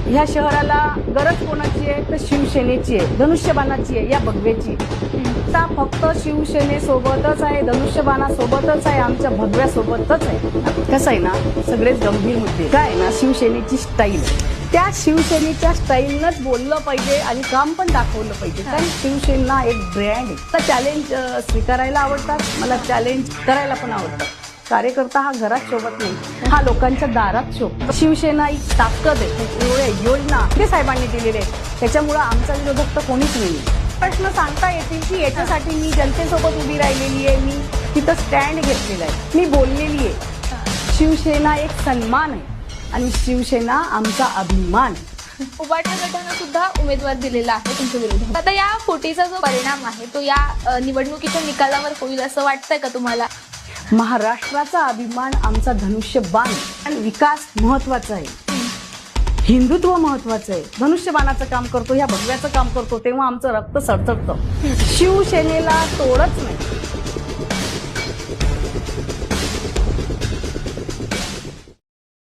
ह्या शहराला गरज कोणाची आहे तर शिवसेनेची आहे, धनुष्यबाणाची आहे, या भगव्याची. आता फक्त शिवसेनेसोबतच आहे, धनुष्यबाणासोबतच आहे, आमच्या भगव्यासोबतच आहे. कसं आहे ना, सगळेच गंभीर मुद्दे. काय आहे ना, शिवसेनेची स्टाईल, त्या शिवसेनेच्या स्टाईलनंच बोललं पाहिजे आणि काम पण दाखवलं पाहिजे. कारण शिवसेना एक ब्रँड आहे. तर चॅलेंज स्वीकारायला आवडतात, मला चॅलेंज करायला पण आवडतात. कार्यकर्ता हा घरात शोभत नाही, हा लोकांच्या दारात शोभतो. शिवसेना एक ताकद आहे, एवढ्या योजना ते साहेबांनी दिलेल्या आहेत, त्याच्यामुळं आमचा विरोधक तर कोणीच नाही. प्रश्न सांगता येतील की याच्यासाठी मी जनतेसोबत उभी राहिलेली आहे, मी तिथं स्टँड घेतलेला आहे, मी बोललेली आहे. शिवसेना एक सन्मान आहे आणि शिवसेना आमचा अभिमान. उबाटा गटानं सुद्धा उमेदवार दिलेला आहे तुमच्या विरोधात. आता या फुटीचा जो परिणाम आहे तो या निवडणुकीच्या निकालावर होईल असं वाटतंय का तुम्हाला? महाराष्ट्राचा अभिमान आमचा धनुष्यबाण आणि विकास महत्वाचा आहे, हिंदुत्व महत्वाचं आहे. धनुष्यबाणाचं काम करतो, ह्या भगव्याचं काम करतो, तेव्हा आमचं रक्त सळसळतं. शिवसेनेला तोडच नाही.